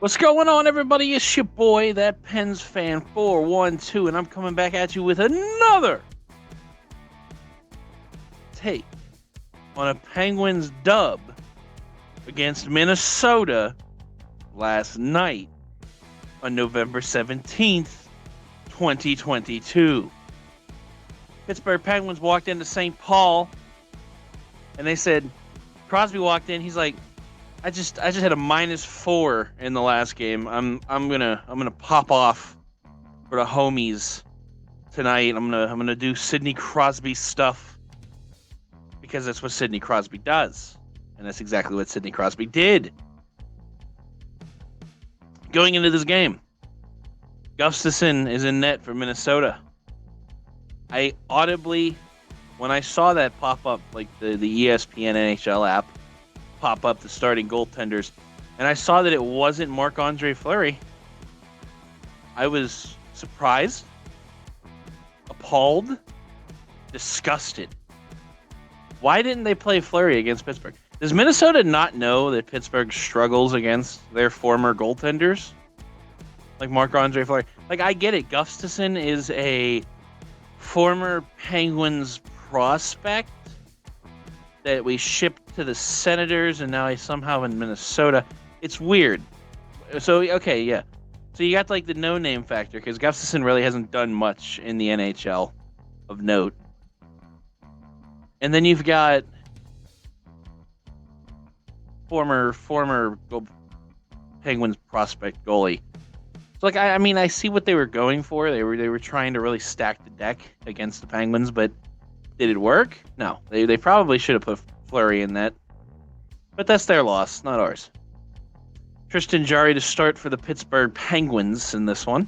What's going on, everybody? It's your boy, that Pens fan 412, and I'm coming back at you with another take on a Penguins dub against Minnesota last night on November 17th, 2022. Pittsburgh Penguins walked into St. Paul, and they said, Crosby walked in, he's like, I just had a -4 in the last game. I'm gonna pop off for the homies tonight. I'm gonna do Sidney Crosby stuff because that's what Sidney Crosby does, and that's exactly what Sidney Crosby did. Going into this game, Gustafsson is in net for Minnesota. I audibly, when I saw that pop up, like the ESPN NHL app, pop up the starting goaltenders, and I saw that it wasn't Marc-Andre Fleury, I was surprised, appalled, disgusted. Why didn't they play Fleury against Pittsburgh? Does Minnesota not know that Pittsburgh struggles against their former goaltenders? Like Marc-Andre Fleury. Like, I get it. Gustafsson is a former Penguins prospect that we shipped to the Senators, and now he's somehow in Minnesota. It's weird. So, okay, yeah. So you got, like, the no-name factor, because Gustafsson really hasn't done much in the NHL of note. And then you've got former Penguins prospect goalie. So, like, I mean, I see what they were going for. They were trying to really stack the deck against the Penguins, but did it work? No. They probably should have put Fleury in that. But that's their loss, not ours. Tristan Jarry to start for the Pittsburgh Penguins in this one.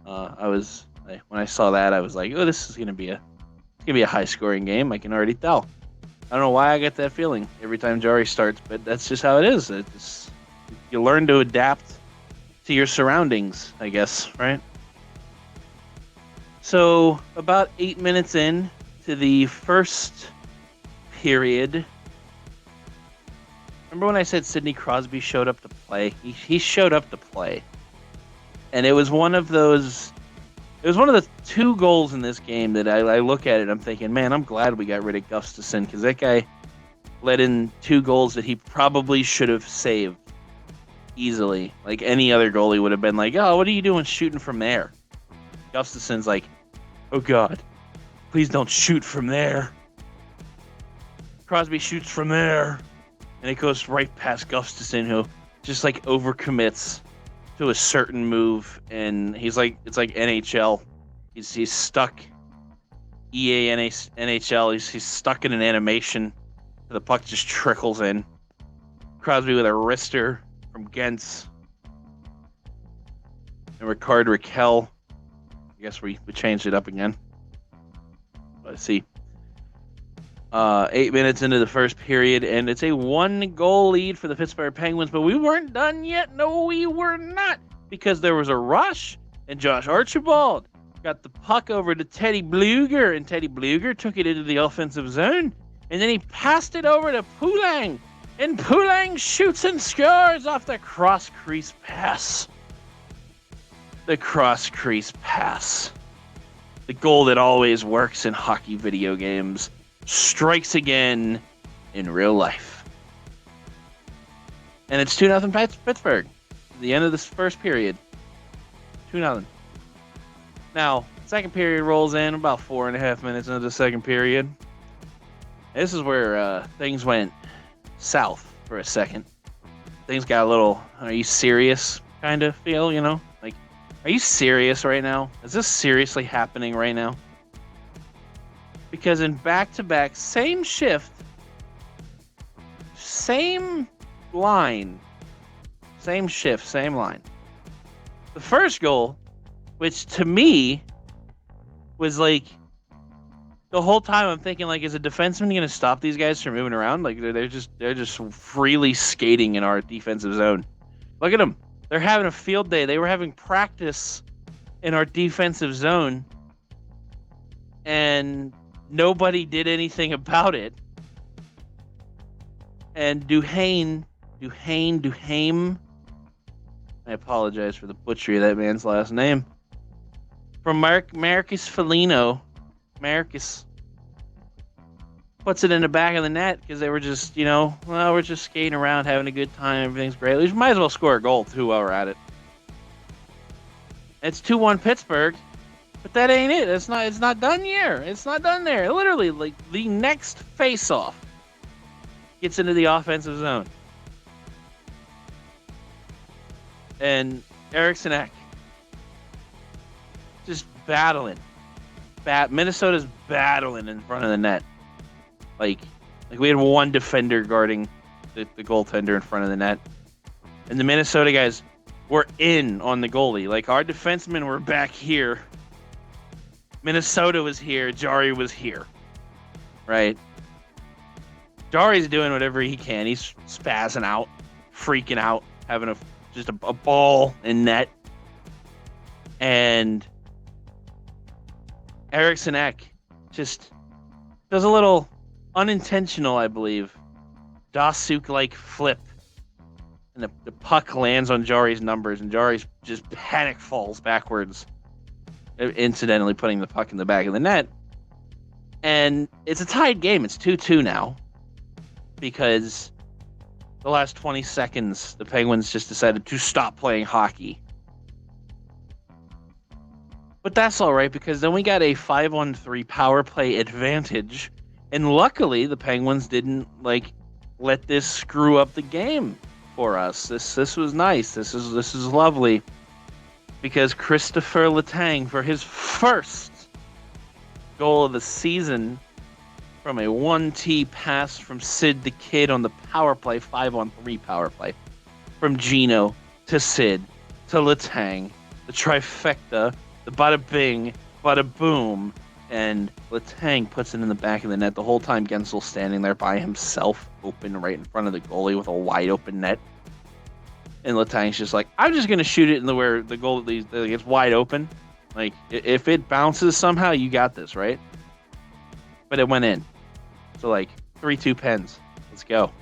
When I saw that, I was like, oh, this is gonna be a high-scoring game. I can already tell. I don't know why I get that feeling every time Jarry starts, but that's just how it is. You learn to adapt to your surroundings, I guess, right? So about 8 minutes in to the first period. Remember when I said Sidney Crosby showed up to play? He showed up to play. And it was one of the two goals in this game that I look at it and I'm thinking, man, I'm glad we got rid of Gustafsson, because that guy let in two goals that he probably should have saved easily. Like, any other goalie would have been like, oh, what are you doing shooting from there? Gustafsson's like, oh God, please don't shoot from there. Crosby shoots from there, and it goes right past Gustafsson, who just like overcommits to a certain move, and he's like, it's like NHL. He's stuck. NHL. He's stuck in an animation. The puck just trickles in. Crosby with a wrister from Gentz. And Ricard Raquel. I guess we changed it up again. Let's see. 8 minutes into the first period, and it's a 1-goal lead for the Pittsburgh Penguins, but we weren't done yet. No, we were not, because there was a rush, and Josh Archibald got the puck over to Teddy Bluger, and Teddy Bluger took it into the offensive zone, and then he passed it over to Poulang, and Poulang shoots and scores off the cross-crease pass. The cross-crease pass. The goal that always works in hockey video games strikes again in real life. And it's 2-0 Pittsburgh at the end of this first period. 2-0. Now, second period rolls in about 4.5 minutes into the second period. This is where things went south for a second. Things got a little, are you serious kind of feel, you know? Like, are you serious right now? Is this seriously happening right now? Because in back-to-back, same shift, same line, same shift, same line. The first goal, which to me was like, the whole time I'm thinking, like, is a defenseman going to stop these guys from moving around? Like, they're just freely skating in our defensive zone. Look at them. They're having a field day. They were having practice in our defensive zone, and nobody did anything about it. And Duhaime I apologize for the butchery of that man's last name. From Marcus Foligno. Marcus puts it in the back of the net because they were just, we're just skating around, having a good time. Everything's great. We might as well score a goal, too, while we're at it. It's 2-1 Pittsburgh, but that ain't it. It's not done here. It's not done there. Literally, like, the next face-off gets into the offensive zone. And Eriksson Ek just battling. Minnesota's battling in front of the net. Like we had one defender guarding the goaltender in front of the net. And the Minnesota guys were in on the goalie. Like, our defensemen were back here. Minnesota was here. Jari was here. Right? Jari's doing whatever he can. He's spazzing out, freaking out, having just a ball in net. And Eriksson Ek just does a little unintentional, I believe, Dasuk-like flip. And the puck lands on Jari's numbers, and Jari's just panic falls backwards, incidentally putting the puck in the back of the net. And it's a tied game. It's 2-2 now, because the last 20 seconds, the Penguins just decided to stop playing hockey. But that's all right, because then we got a 5-on-3 power play advantage, and luckily the Penguins didn't let this screw up the game for us. This was nice. This is lovely, because Christopher Letang, for his first goal of the season, from a 1T pass from Sid the Kid on the power play, 5-on-3 power play, from Gino to Sid to Letang, the trifecta, the bada bing, bada boom, and Letang puts it in the back of the net. The whole time Gensel's standing there by himself, open right in front of the goalie with a wide open net. And Letang's just like, I'm just going to shoot it in where the goalie gets wide open. Like, if it bounces somehow, you got this, right? But it went in. So, 3-2 Pens. Let's go.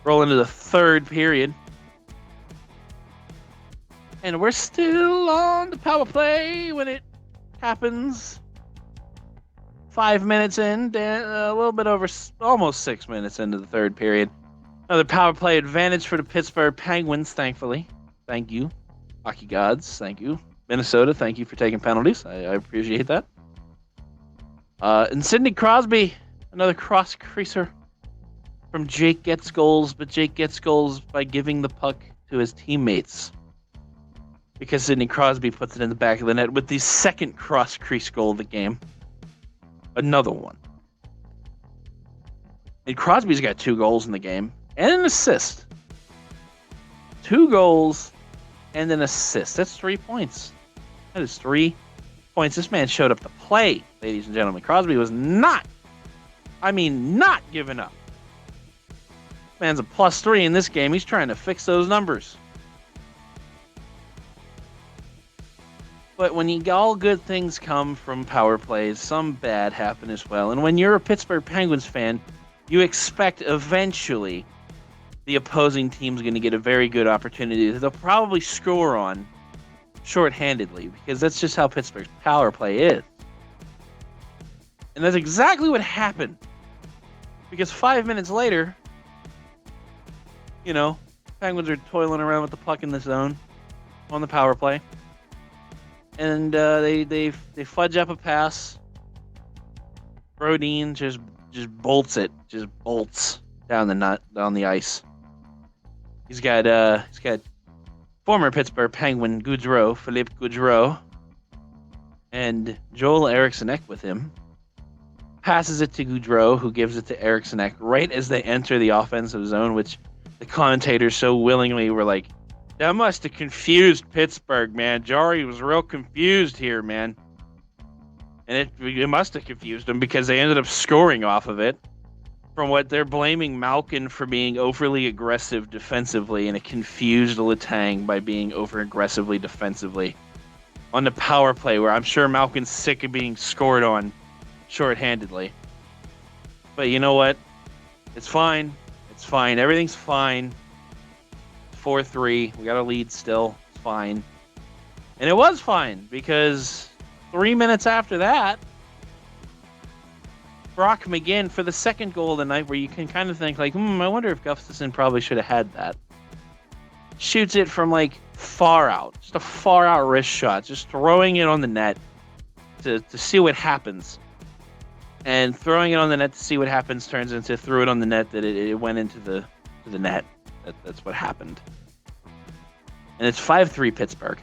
Roll into the third period. And we're still on the power play when it happens. 5 minutes in, a little bit over, almost 6 minutes into the third period. Another power play advantage for the Pittsburgh Penguins, thankfully. Thank you, hockey gods. Thank you, Minnesota. Thank you for taking penalties. I appreciate that. And Sidney Crosby, another cross-creaser from Jake gets goals, but Jake gets goals by giving the puck to his teammates, because Sidney Crosby puts it in the back of the net with the second cross-crease goal of the game. Another one. And Crosby's got 2 goals in the game and an assist. 2 goals and an assist. That's 3 points. That is 3 points. This man showed up to play, ladies and gentlemen. Crosby was not giving up. Man's a +3 in this game. He's trying to fix those numbers. But when all good things come from power plays, some bad happen as well. And when you're a Pittsburgh Penguins fan, you expect eventually the opposing team's going to get a very good opportunity that they'll probably score on shorthandedly, because that's just how Pittsburgh's power play is. And that's exactly what happened. Because 5 minutes later, Penguins are toiling around with the puck in the zone on the power play. And they fudge up a pass. Brodin just bolts it, just bolts down the ice. He's got former Pittsburgh Penguin Philippe Gaudreau, and Joel Eriksson Ek with him. Passes it to Gaudreau, who gives it to Eriksson Ek right as they enter the offensive zone, which the commentators so willingly were like, that must have confused Pittsburgh, man. Jari was real confused here, man. And it must have confused them, because they ended up scoring off of it. From what they're blaming Malkin for being overly aggressive defensively, and it confused Letang by being over-aggressively defensively on the power play, where I'm sure Malkin's sick of being scored on shorthandedly. But you know what? It's fine. It's fine. Everything's fine. 4-3. We got a lead still. It's fine. And it was fine because 3 minutes after that, Brock McGinn for the second goal of the night, where you can kind of think like, I wonder if Gustafsson probably should have had that. Shoots it from like far out, just a far out wrist shot, just throwing it on the net to see what happens. And throwing it on the net to see what happens turns into threw it on the net that it went into the net. That's what happened. And it's 5-3 Pittsburgh.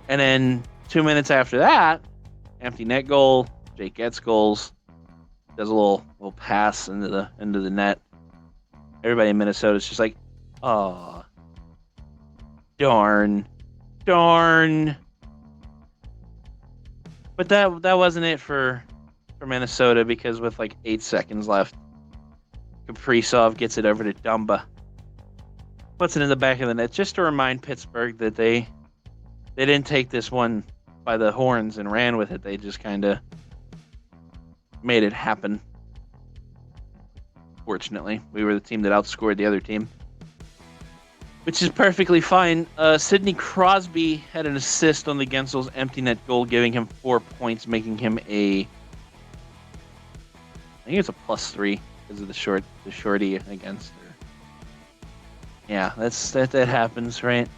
And then 2 minutes after that, empty net goal. Jake gets goals. Does a little pass into the net. Everybody in Minnesota is just like, oh, darn. But that wasn't it for Minnesota, because with like 8 seconds left, Kaprizov gets it over to Dumba. Puts it in the back of the net just to remind Pittsburgh that they didn't take this one by the horns and ran with it. They just kind of made it happen. Fortunately, we were the team that outscored the other team, which is perfectly fine. Sidney Crosby had an assist on the Gensel's empty net goal, giving him 4 points, making him I think it's a +3 because of the shorty against her. Yeah, that happens, right?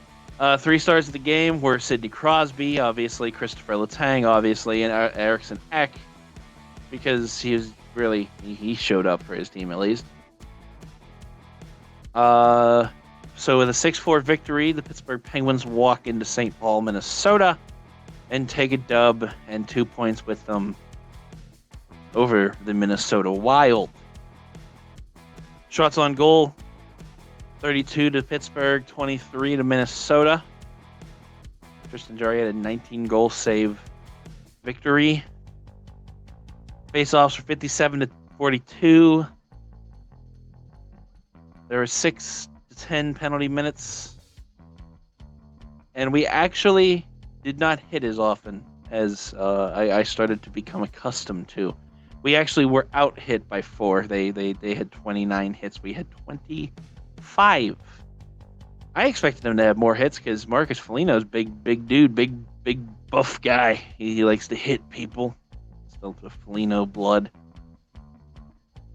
3 stars of the game were Sidney Crosby, obviously, Christopher Letang, obviously, and Eriksson Ek, because he showed up for his team at least. So with a 6-4 victory, the Pittsburgh Penguins walk into St. Paul, Minnesota, and take a dub and 2 points with them over the Minnesota Wild. Shots on goal, 32 to Pittsburgh, 23 to Minnesota. Tristan Jarry had a 19-goal save victory. Face-offs were 57 to 42. There were 6 to 10 penalty minutes. And we actually did not hit as often as I started to become accustomed to. We actually were out hit by 4. They had 29 hits. We had 25. I expected them to have more hits because Marcus Foligno's big dude, big buff guy. He likes to hit people. Still the Foligno blood.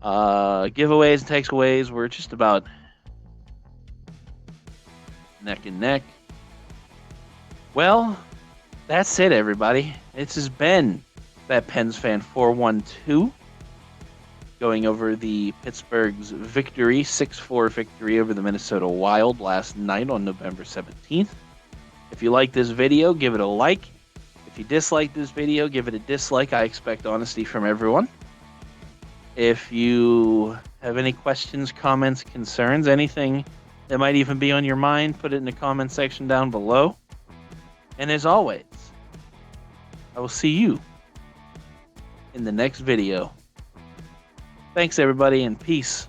Giveaways and takeaways were just about neck and neck. Well, that's it, everybody. This has been that Pens Fan 412 going over the Pittsburgh's victory, 6-4 victory over the Minnesota Wild last night on November 17th. If you like this video, give it a like. If you dislike this video, give it a dislike. I expect honesty from everyone. If you have any questions, comments, concerns, anything that might even be on your mind, put it in the comment section down below. And as always, I will see you in the next video. Thanks, everybody, and peace.